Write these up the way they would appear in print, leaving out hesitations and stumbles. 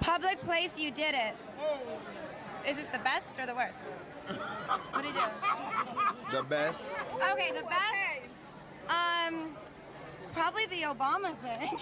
Public place, you did it. Is this the best or the worst? What do you do? The best. Okay, the best? Probably the Obama thing.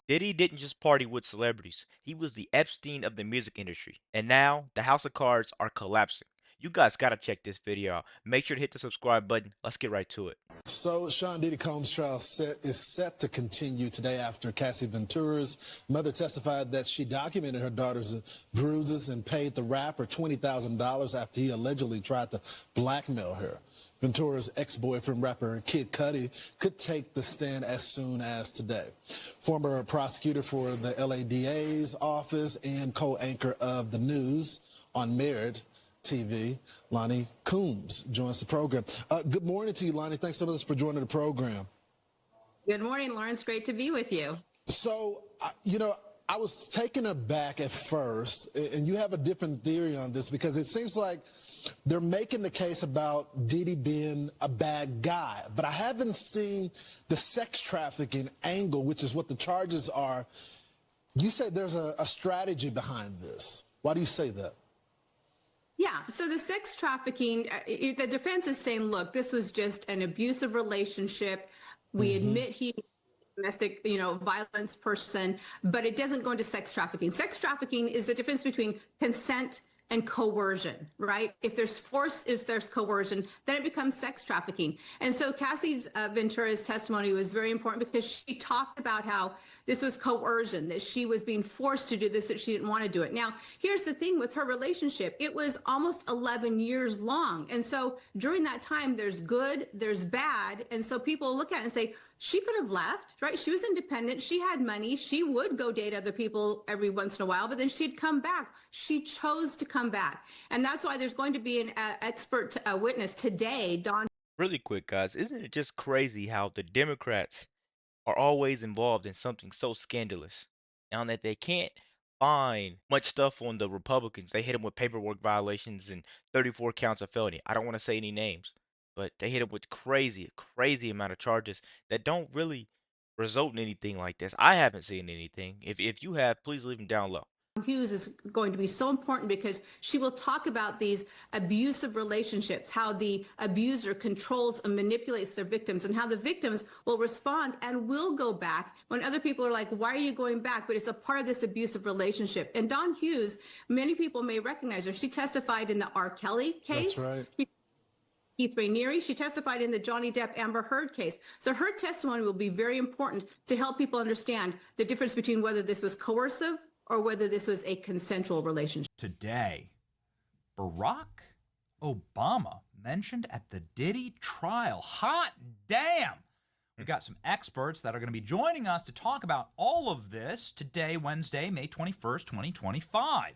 Diddy didn't just party with celebrities. He was the Epstein of the music industry. And now, the house of cards are collapsing. You guys gotta check this video out. Make sure to hit the subscribe button. Let's get right to it. So, Sean Diddy Combs' trial is set to continue today after Cassie Ventura's mother testified that she documented her daughter's bruises and paid the rapper $20,000 after he allegedly tried to blackmail her. Ventura's ex-boyfriend, rapper Kid Cudi, could take the stand as soon as today. Former prosecutor for the LADA's office and co-anchor of the news on Merit TV, Lonnie Kums, joins the program. Good morning to you, Lonnie. Thanks so much for joining the program. Good morning, Lawrence. Great to be with you. So, I was taken aback at first, and you have a different theory on this because it seems like they're making the case about Diddy being a bad guy, but I haven't seen the sex trafficking angle, which is what the charges are. You say there's a strategy behind this. Why do you say that? Yeah, so the sex trafficking, the defense is saying, look, this was just an abusive relationship. We admit he domestic, violence person, but it doesn't go into sex trafficking. Sex trafficking is the difference between consent and coercion, right? If there's force, if there's coercion, then it becomes sex trafficking. And so Cassie Ventura's testimony was very important because she talked about how this was coercion, that she was being forced to do this, that she didn't want to do it. Now, here's the thing with her relationship. It was almost 11 years long. And so during that time, there's good, there's bad. And so people look at it and say, she could have left, right? She was independent. She had money. She would go date other people every once in a while, but then she'd come back. She chose to come back. And that's why there's going to be an expert witness today, Don. Really quick, guys. Isn't it just crazy how the Democrats are always involved in something so scandalous? Now that they can't find much stuff on the Republicans, they hit them with paperwork violations and 34 counts of felony. I don't want to say any names, but they hit them with crazy amount of charges that don't really result in anything like this. I haven't seen anything. If you have, please leave them down low. Hughes is going to be so important because she will talk about these abusive relationships, how the abuser controls and manipulates their victims, and how the victims will respond and will go back when other people are like, why are you going back? But it's a part of this abusive relationship. And Dawn Hughes, many people may recognize her. She testified in the R. Kelly case. That's right. Keith Raniere. She testified in the Johnny Depp Amber Heard case. So her testimony will be very important to help people understand the difference between whether this was coercive or whether this was a consensual relationship. Today, Barack Obama mentioned at the Diddy trial. Hot damn! We've got some experts that are going to be joining us to talk about all of this today, Wednesday, May 21st, 2025.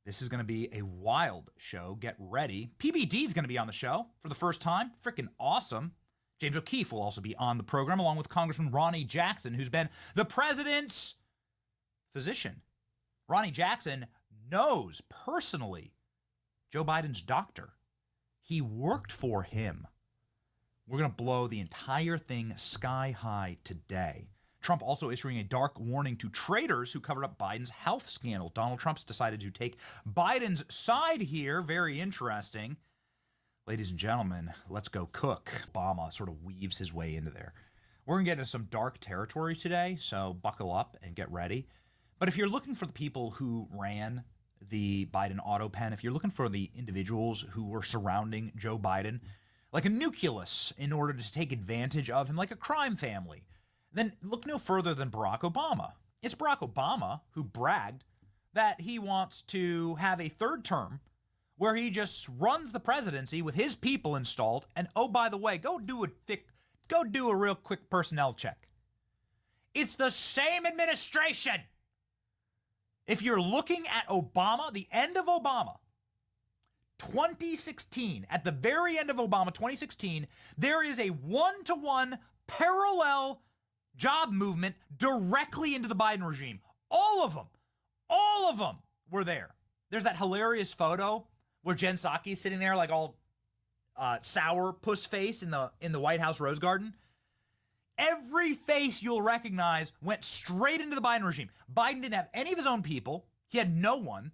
This is going to be a wild show. Get ready. PBD is going to be on the show for the first time. Freaking awesome. James O'Keefe will also be on the program, along with Congressman Ronnie Jackson, who's been the president's physician. Ronnie Jackson knows personally Joe Biden's doctor. He worked for him. We're going to blow the entire thing sky high today. Trump also issuing a dark warning to traitors who covered up Biden's health scandal. Donald Trump's decided to take Biden's side here. Very interesting. Ladies and gentlemen, let's go cook. Obama sort of weaves his way into there. We're going to get into some dark territory today, so buckle up and get ready. But if you're looking for the people who ran the Biden auto pen, if you're looking for the individuals who were surrounding Joe Biden like a nucleus in order to take advantage of him, like a crime family, then look no further than Barack Obama. It's Barack Obama who bragged that he wants to have a third term where he just runs the presidency with his people installed. And oh, by the way, go do a real quick personnel check. It's the same administration. If you're looking at Obama, the end of Obama, 2016, at the very end of Obama, 2016, there is a one-to-one parallel job movement directly into the Biden regime. All of them were there. There's that hilarious photo where Jen Psaki's sitting there like all sour puss face in the White House Rose Garden. Every face you'll recognize went straight into the Biden regime. Biden didn't have any of his own people. He had no one.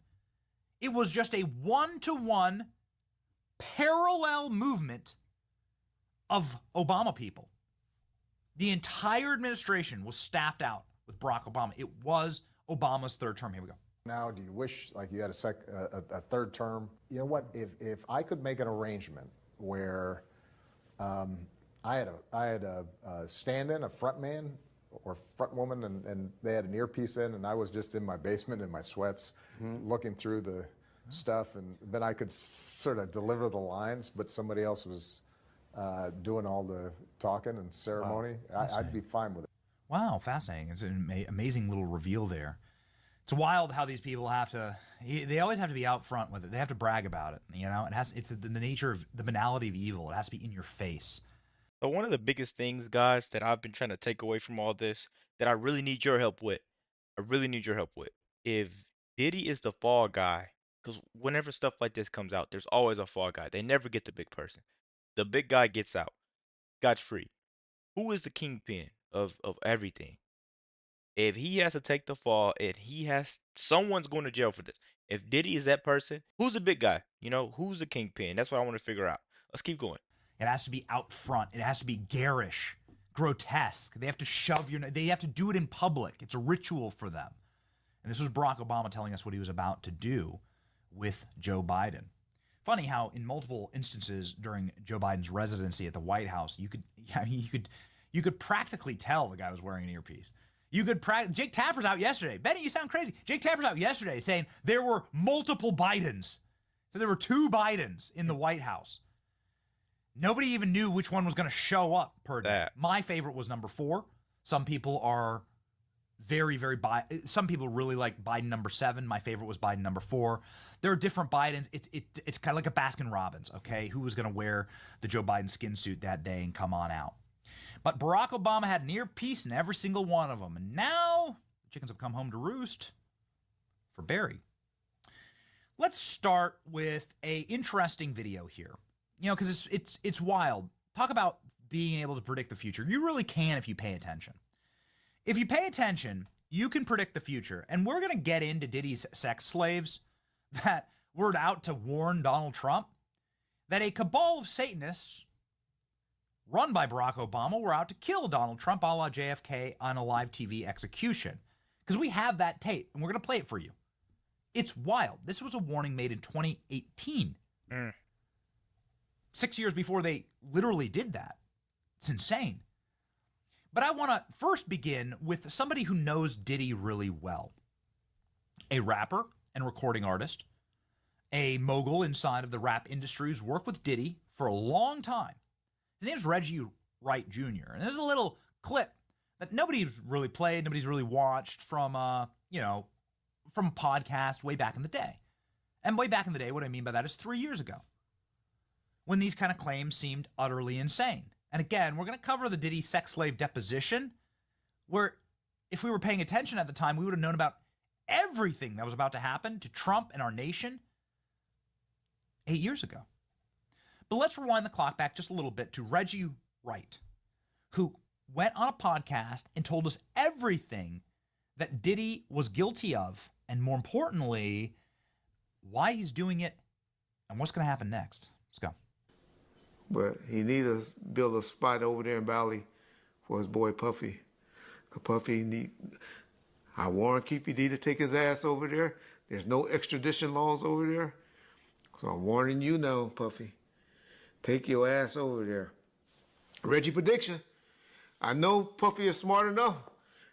It was just a one-to-one parallel movement of Obama people. The entire administration was staffed out with Barack Obama. It was Obama's third term. Here we go. Now, do you wish like you had a third term? You know what? If I could make an arrangement where I had a stand-in, a front man or front woman, and they had an earpiece in, and I was just in my basement in my sweats, looking through the stuff, and then I could sort of deliver the lines, but somebody else was doing all the talking and ceremony. Wow. I'd be fine with it. Wow, fascinating. It's an amazing little reveal there. It's wild how these people have to, they always have to be out front with it. They have to brag about it, you know? It's the nature of the banality of evil. It has to be in your face. But one of the biggest things, guys, that I've been trying to take away from all this, that I really need your help with, if Diddy is the fall guy, because whenever stuff like this comes out, there's always a fall guy. They never get the big person. The big guy gets out, scotch free. Who is the kingpin of everything? If he has to take the fall and someone's going to jail for this. If Diddy is that person, who's the big guy? You know, who's the kingpin? That's what I want to figure out. Let's keep going. It has to be out front. It has to be garish, grotesque. They have to they have to do it in public. It's a ritual for them. And this was Barack Obama telling us what he was about to do with Joe Biden. Funny how in multiple instances during Joe Biden's residency at the White House, you could practically tell the guy was wearing an earpiece. Jake Tapper's out yesterday. Benny, you sound crazy. Jake Tapper's out yesterday saying there were multiple Bidens. So there were 2 Bidens in the White House. Nobody even knew which one was going to show up per day. My favorite was number 4. Some people are some people really like Biden number 7. My favorite was Biden number 4. There are different Bidens. It's kind of like a Baskin Robbins, okay? Who was going to wear the Joe Biden skin suit that day and come on out? But Barack Obama had an earpiece in every single one of them. And now the chickens have come home to roost for Barry. Let's start with an interesting video here. You know, because it's wild. Talk about being able to predict the future. You really can if you pay attention. If you pay attention, you can predict the future. And we're going to get into Diddy's sex slaves that were out to warn Donald Trump that a cabal of Satanists run by Barack Obama were out to kill Donald Trump a la JFK on a live TV execution. Because we have that tape, and we're going to play it for you. It's wild. This was a warning made in 2018. 6 years before they literally did that. It's insane. But I want to first begin with somebody who knows Diddy really well. A rapper and recording artist, a mogul inside of the rap industry who's worked with Diddy for a long time. His name's Reggie Wright Jr. And there's a little clip that nobody's really played, nobody's really watched from a podcast way back in the day. And way back in the day, what I mean by that is 3 years ago, when these kind of claims seemed utterly insane. And again, we're going to cover the Diddy sex slave deposition, where if we were paying attention at the time, we would have known about everything that was about to happen to Trump and our nation 8 years ago. But let's rewind the clock back just a little bit to Reggie Wright, who went on a podcast and told us everything that Diddy was guilty of, and more importantly, why he's doing it and what's going to happen next. Let's go. But he need to build a spot over there in Valley for his boy Puffy. Cause Puffy I warn Keefe need to take his ass over there. There's no extradition laws over there. So I'm warning you now, Puffy. Take your ass over there. Reggie prediction. I know Puffy is smart enough,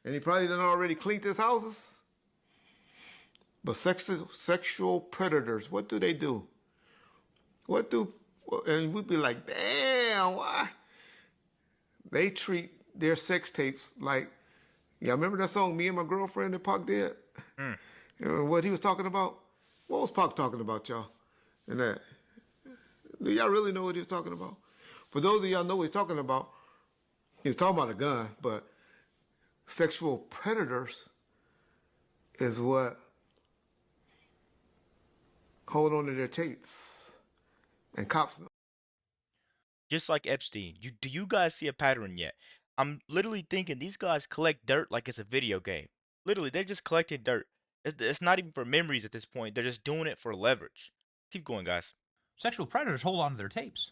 and he probably done already cleaned his houses. But sexual predators, what do they do? And we'd be like, damn, why? They treat their sex tapes like, yeah, remember that song, Me and My Girlfriend, that Pac did? You know what he was talking about? What was Pac talking about, y'all? And that, do y'all really know what he was talking about? For those of y'all know what he's talking about, he was talking about a gun, but sexual predators is what hold on to their tapes. And cops know. Just like Epstein, do you guys see a pattern yet? I'm literally thinking these guys collect dirt like it's a video game. Literally, they're just collecting dirt. It's not even for memories at this point. They're just doing it for leverage. Keep going, guys. Sexual predators hold on to their tapes.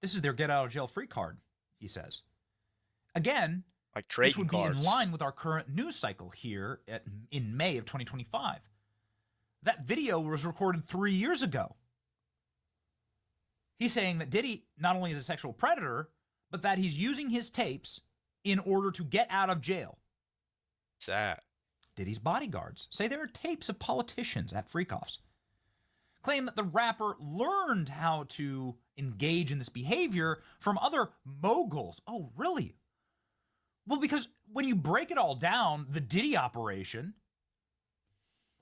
This is their get out of jail free card, he says. Again, Like this trading would be cards. in line with our current news cycle here in May of 2025. That video was recorded 3 years ago. He's saying that Diddy not only is a sexual predator, but that he's using his tapes in order to get out of jail. Sad. Diddy's bodyguards say there are tapes of politicians at freak-offs. Claim that the rapper learned how to engage in this behavior from other moguls. Oh, really? Well, because when you break it all down, the Diddy operation,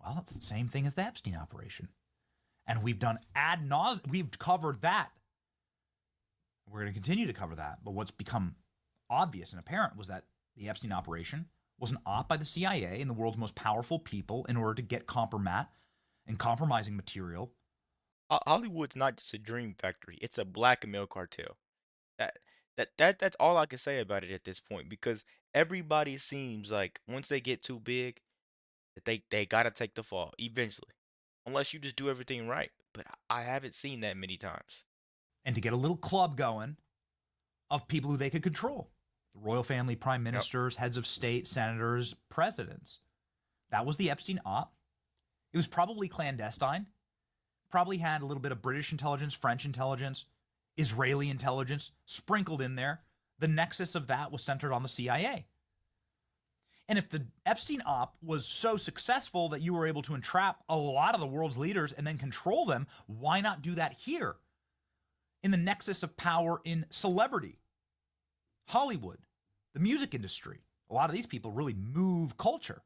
well, it's the same thing as the Epstein operation. And we've done ad nauseum. We've covered that. We're going to continue to cover that. But what's become obvious and apparent was that the Epstein operation was an op by the CIA and the world's most powerful people in order to get compromat and compromising material. Hollywood's not just a dream factory. It's a blackmail cartel. That's all I can say about it at this point, because everybody seems like once they get too big, that they gotta take the fall eventually, unless you just do everything right. But I haven't seen that many times. And to get a little club going of people who they could control. The royal family, prime ministers, heads of state, senators, presidents. That was the Epstein op. It was probably clandestine. Probably had a little bit of British intelligence, French intelligence, Israeli intelligence sprinkled in there. The nexus of that was centered on the CIA. And if the Epstein op was so successful that you were able to entrap a lot of the world's leaders and then control them, why not do that here? In the nexus of power in celebrity, Hollywood, the music industry. A lot of these people really move culture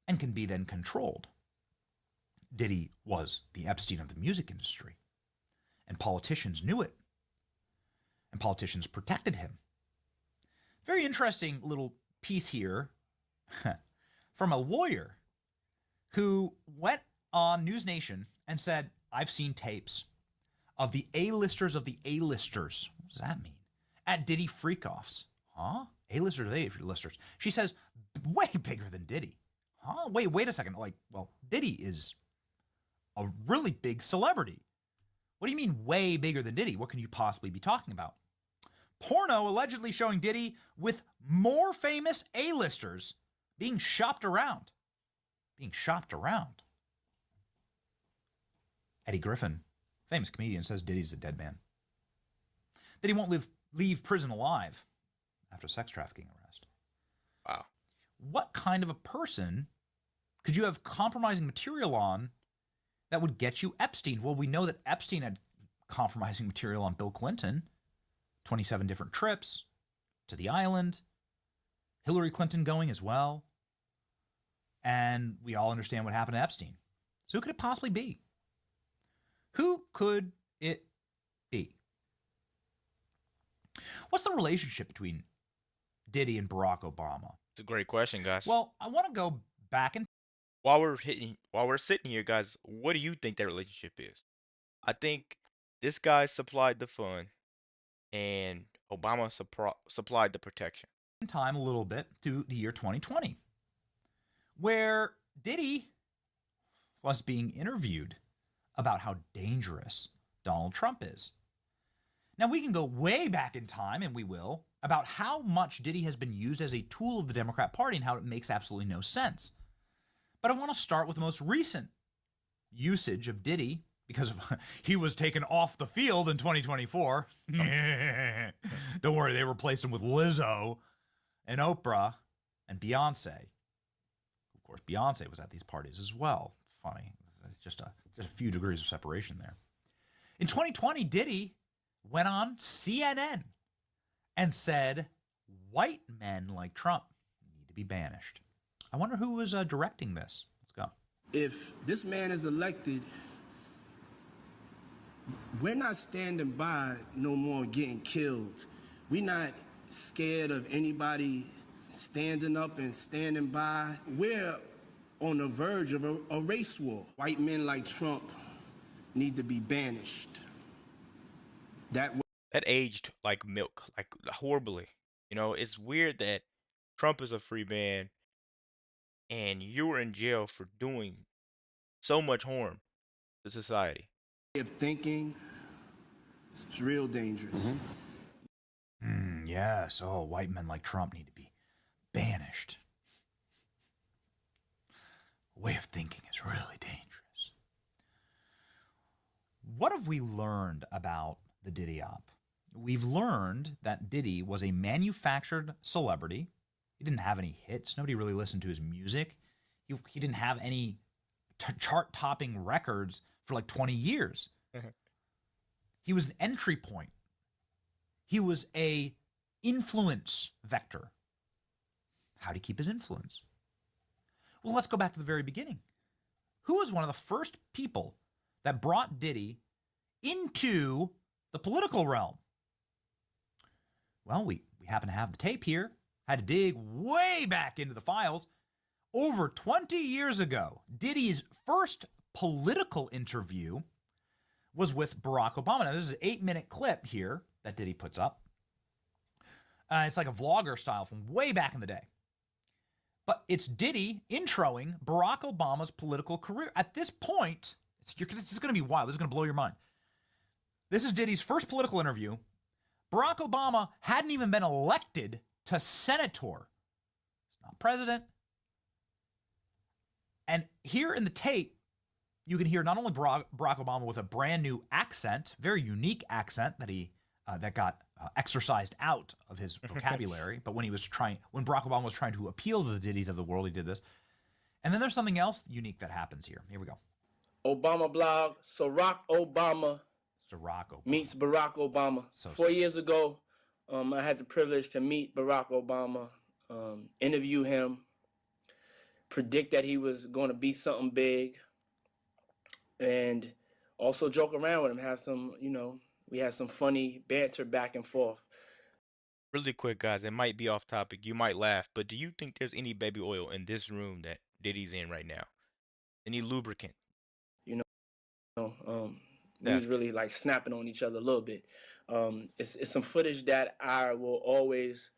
and can be then controlled. Diddy was the Epstein of the music industry, and politicians knew it, and politicians protected him. Very interesting little piece here from a lawyer who went on News Nation and said, I've seen tapes of the A-listers of the A-listers. What does that mean? At Diddy freak-offs. Huh? A-listers of A-listers. She says, way bigger than Diddy. Huh? Wait a second. Like, well, Diddy is a really big celebrity. What do you mean way bigger than Diddy? What can you possibly be talking about? Porno allegedly showing Diddy with more famous A-listers being shopped around. Being shopped around. Eddie Griffin, famous comedian, says Diddy's a dead man. That he won't leave prison alive after a sex trafficking arrest. Wow. What kind of a person could you have compromising material on that would get you Epstein? Well, we know that Epstein had compromising material on Bill Clinton. 27 different trips to the island. Hillary Clinton going as well. And we all understand what happened to Epstein. So who could it possibly be? Who could it be? What's the relationship between Diddy and Barack Obama? It's a great question, guys. Well, I want to go back in. While we're sitting here, guys, what do you think their relationship is? I think this guy supplied the fun, and Obama supplied the protection. Time a little bit to the year 2020, where Diddy was being interviewed about how dangerous Donald Trump is. Now, we can go way back in time, and we will, about how much Diddy has been used as a tool of the Democrat Party and how it makes absolutely no sense. But I want to start with the most recent usage of Diddy, because he was taken off the field in 2024. Don't worry, they replaced him with Lizzo and Oprah and Beyonce. Of course, Beyonce was at these parties as well. Funny. It's just a few degrees of separation there. In 2020, Diddy went on CNN and said white men like Trump need to be banished. I wonder who was directing this. Let's go. If this man is elected, we're not standing by no more getting killed. We're not scared of anybody standing up and standing by. We're on the verge of a race war. White men like Trump need to be banished. That aged like milk, like horribly. You know, it's weird that Trump is a free man and you were in jail for doing so much harm to society. If thinking, it's real dangerous. Yes. Oh, white men like Trump need to be banished. Way of thinking is really dangerous. What have we learned about the Diddy op? We've learned that Diddy was a manufactured celebrity. He didn't have any hits. Nobody really listened to his music. He didn't have any chart-topping records for like 20 years. He was an entry point. He was a influence vector. How did he keep his influence? Well, let's go back to the very beginning. Who was one of the first people that brought Diddy into the political realm? Well, we happen to have the tape here. Had to dig way back into the files. Over 20 years ago, Diddy's first political interview was with Barack Obama. Now, this is an 8-minute clip here that Diddy puts up. It's like a vlogger style from way back in the day. But it's Diddy introing Barack Obama's political career. At this point, this is going to be wild. This is going to blow your mind. This is Diddy's first political interview. Barack Obama hadn't even been elected to senator. He's not president. And here in the tape, you can hear not only Barack Obama with a brand new accent, very unique accent that got exercised out of his vocabulary, but when Barack Obama was trying to appeal to the Diddys of the world, he did this. And then there's something else unique that happens here. Here we go. Obama blog, Barack Obama meets Barack Obama. 4 years ago, I had the privilege to meet Barack Obama, interview him, predict that he was going to be something big, and also joke around with him, we had some funny banter back and forth. Really quick, guys, it might be off topic. You might laugh, but do you think there's any baby oil in this room that Diddy's in right now? Any lubricant? We was really like snapping on each other a little bit. It's some footage that I will always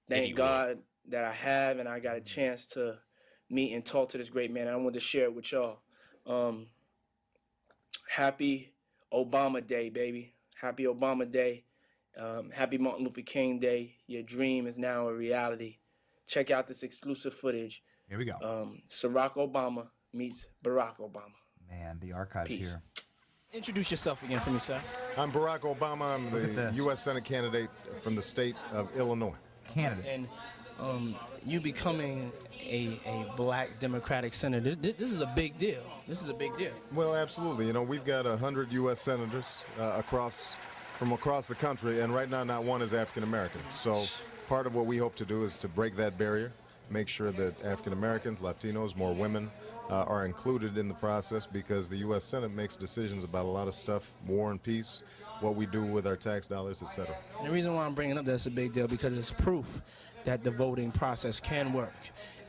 thank God that I have, and I got a chance to meet and talk to this great man. I wanted to share it with y'all. Happy Obama Day, baby. Happy Obama Day. Happy Martin Luther King Day. Your dream is now a reality. Check out this exclusive footage. Here we go. Barack Obama meets Barack Obama. Man, the archives here. Introduce yourself again for me, sir. I'm Barack Obama. I'm the U.S. Senate candidate from the state of Illinois. And you becoming a black Democratic senator, this is a big deal. This is a big deal. Well, absolutely. We've got 100 U.S. senators from across the country, and right now not one is African American. So part of what we hope to do is to break that barrier, make sure that African Americans, Latinos, more women are included in the process, because the U.S. Senate makes decisions about a lot of stuff, war and peace, what we do with our tax dollars, etc. And the reason why I'm bringing up that's a big deal, because it's proof that the voting process can work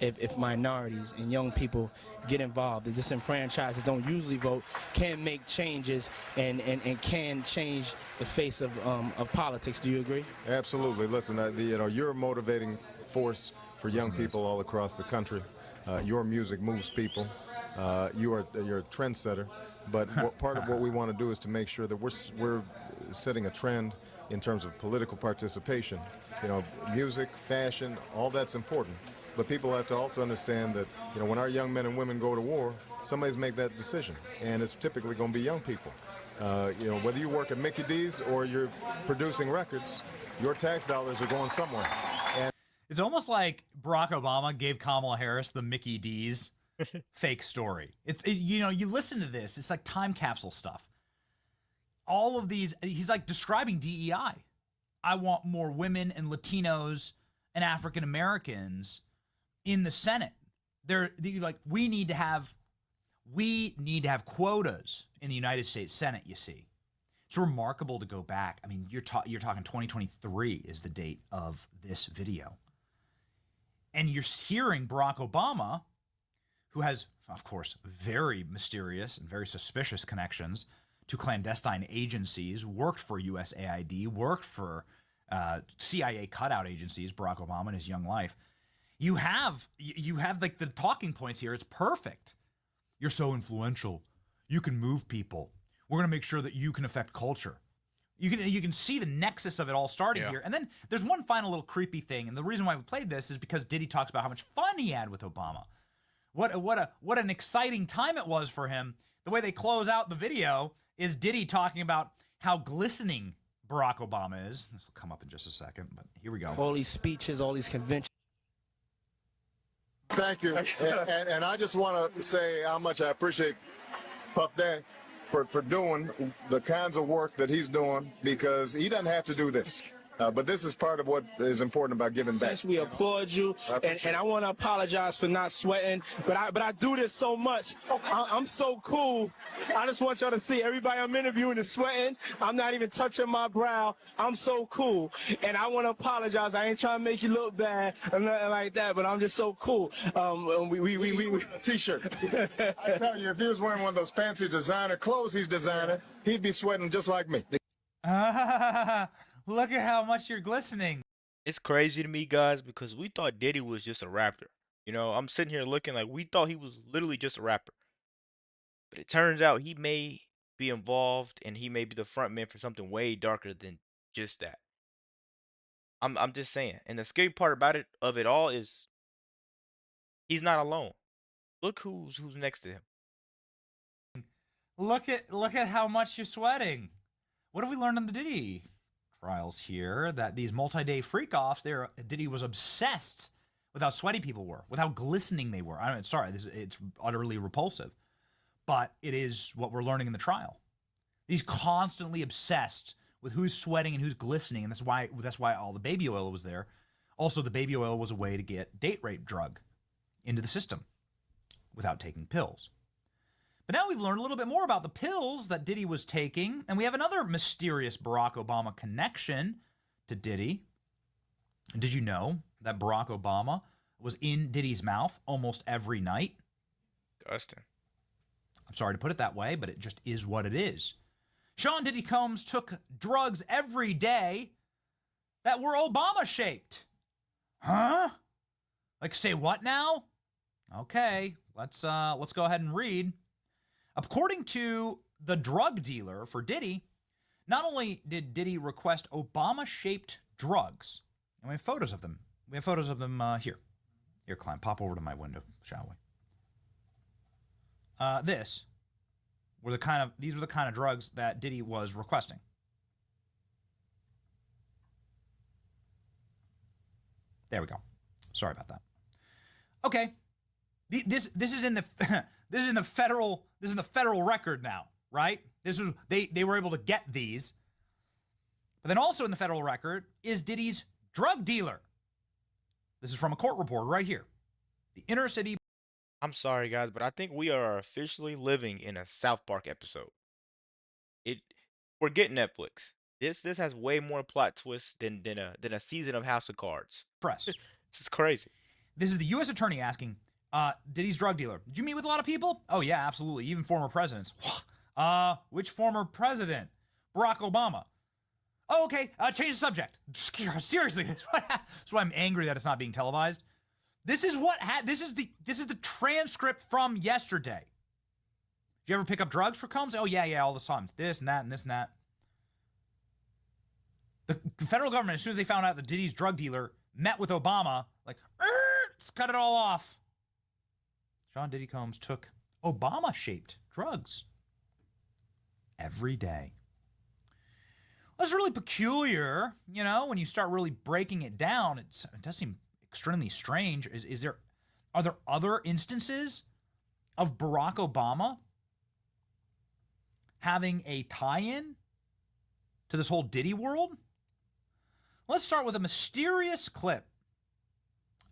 if minorities and young people get involved. The disenfranchised that don't usually vote can make changes and can change the face of politics. Do you agree? Absolutely. Listen, you're a motivating force for young people all across the country. Your music moves people. You're a trendsetter. But part of what we want to do is to make sure that we're setting a trend in terms of political participation. Music, fashion, all that's important. But people have to also understand that, when our young men and women go to war, somebody's make that decision, and it's typically going to be young people. Whether you work at Mickey D's or you're producing records, your tax dollars are going somewhere. And it's almost like Barack Obama gave Kamala Harris the Mickey D's fake story. You listen to this, it's like time capsule stuff. All of these, he's like describing DEI. I want more women and Latinos and African Americans in the Senate. We need to have quotas in the United States Senate, you see. It's remarkable to go back. I mean, you're talking 2023 is the date of this video. And you're hearing Barack Obama, who has, of course, very mysterious and very suspicious connections to clandestine agencies, worked for USAID, worked for CIA cutout agencies, Barack Obama in his young life. You have like the talking points here. It's perfect. You're so influential. You can move people. We're going to make sure that you can affect culture. You can see the nexus of it all starting here. And then there's one final little creepy thing, and the reason why we played this is because Diddy talks about how much fun he had with Obama. What an exciting time it was for him. The way they close out the video is Diddy talking about how glistening Barack Obama is. This will come up in just a second, but here we go. All these speeches, all these conventions. Thank you. And I just want to say how much I appreciate Puff Daddy for doing the kinds of work that he's doing, because he doesn't have to do this. But this is part of what is important about giving back. We applaud you, and I want to apologize for not sweating, but I do this so much. I'm so cool. I just want y'all to see everybody I'm interviewing is sweating. I'm not even touching my brow. I'm so cool, and I want to apologize. I ain't trying to make you look bad or nothing like that, but I'm just so cool. We T-shirt. I tell you, if he was wearing one of those fancy designer clothes he's designing, he'd be sweating just like me. Look at how much you're glistening. It's crazy to me, guys, because we thought Diddy was just a rapper. You know, I'm sitting here looking like we thought he was literally just a rapper. But it turns out he may be involved, and he may be the front man for something way darker than just that. I'm just saying. And the scary part about it all is he's not alone. Look who's next to him. Look at how much you're sweating. What have we learned on the Diddy trials here? That these multi-day freak-offs, Diddy was obsessed with how sweaty people were, with how glistening they were. It's utterly repulsive, but it is what we're learning in the trial. He's constantly obsessed with who's sweating and who's glistening, and that's why all the baby oil was there. Also, the baby oil was a way to get date rape drug into the system without taking pills. But now we've learned a little bit more about the pills that Diddy was taking, and we have another mysterious Barack Obama connection to Diddy. Did you know that Barack Obama was in Diddy's mouth almost every night? Disgusting. I'm sorry to put it that way, but it just is what it is. Sean Diddy Combs took drugs every day that were Obama-shaped. Huh? Like, say what now? Okay, let's go ahead and read. According to the drug dealer for Diddy, not only did Diddy request Obama-shaped drugs, and we have photos of them. We have photos of them here. Here, Climb, pop over to my window, shall we? These were the kind of drugs that Diddy was requesting. There we go. Sorry about that. Okay, this is in the this is in the federal record now, right? They were able to get these. But then also in the federal record is Diddy's drug dealer. This is from a court report right here. The inner city. I'm sorry, guys, but I think we are officially living in a South Park episode. Forget Netflix. This has way more plot twists than a season of House of Cards. Press. This is crazy. This is the U.S. attorney asking Diddy's drug dealer, did you meet with a lot of people? Oh, yeah, absolutely. Even former presidents. Which former president? Barack Obama. Oh, okay. Change the subject. Seriously, that's why I'm angry that it's not being televised. This is the transcript from yesterday. Did you ever pick up drugs for Combs? Oh, yeah, all the time. This and that and this and that. The federal government, as soon as they found out that Diddy's drug dealer met with Obama, like, let's cut it all off. Sean Diddy Combs took Obama-shaped drugs every day. That's really peculiar, you know, when you start really breaking it down. It does seem extremely strange. Are there other instances of Barack Obama having a tie-in to this whole Diddy world? Let's start with a mysterious clip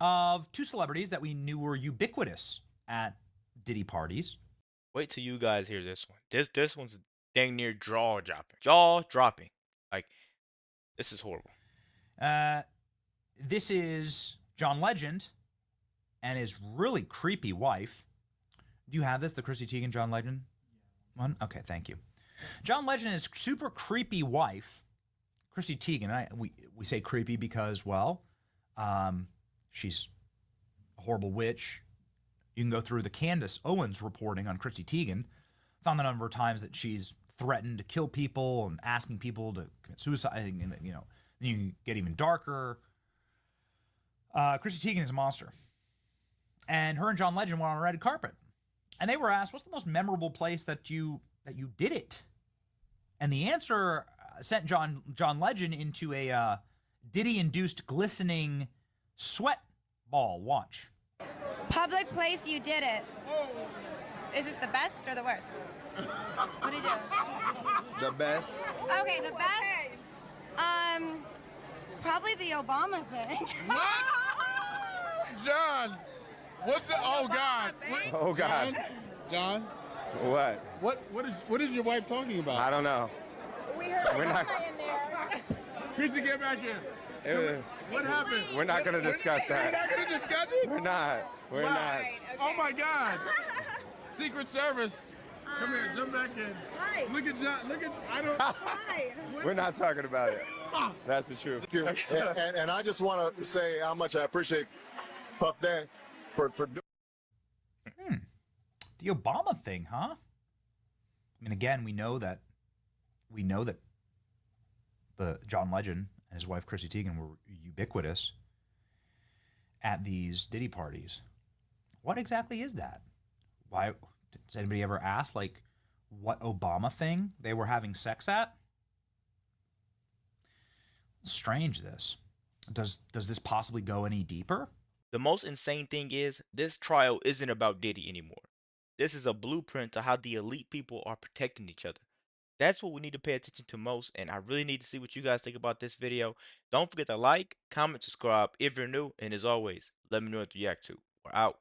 of two celebrities that we knew were ubiquitous at Diddy parties. Wait till you guys hear this one. This one's dang near jaw-dropping. Jaw-dropping. Like, this is horrible. This is John Legend and his really creepy wife. Do you have this, the Chrissy Teigen John Legend one? Okay, thank you. John Legend and his super creepy wife, Chrissy Teigen, we say creepy because, well, she's a horrible witch. You can go through the Candace Owens reporting on Chrissy Teigen. Found the number of times that she's threatened to kill people and asking people to commit suicide. And, you know, then you get even darker. Chrissy Teigen is a monster. And her and John Legend went on a red carpet. And they were asked, what's the most memorable place that you did it? And the answer sent John Legend into a Diddy-induced glistening sweat ball. Watch. Public place you did it. Is this the best or the worst? What do you do? The best. Okay, the best. Probably the Obama thing. John, what's the? Oh God. Oh God. John. What? What is your wife talking about? I don't know. We're not in there. Chrissy, get back in. What happened? We're not going to discuss that. We're not going to discuss it? We're not. We're not. Right, okay. Oh my God. Secret Service. Come here, jump back in. Hi. Look at John. Look at, I don't. Hi. We're not talking about it. That's the truth. Thank you. And I just want to say how much I appreciate Puff Daddy for doing. The Obama thing, huh? I mean, again, we know that the John Legend and his wife Chrissy Teigen were ubiquitous at these Diddy parties. What exactly is that? Why does anybody ever ask, like, what Obama thing they were having sex at? Strange, this. Does this possibly go any deeper? The most insane thing is, this trial isn't about Diddy anymore. This is a blueprint to how the elite people are protecting each other. That's what we need to pay attention to most, and I really need to see what you guys think about this video. Don't forget to like, comment, subscribe if you're new, and as always, let me know what you react to. We're out.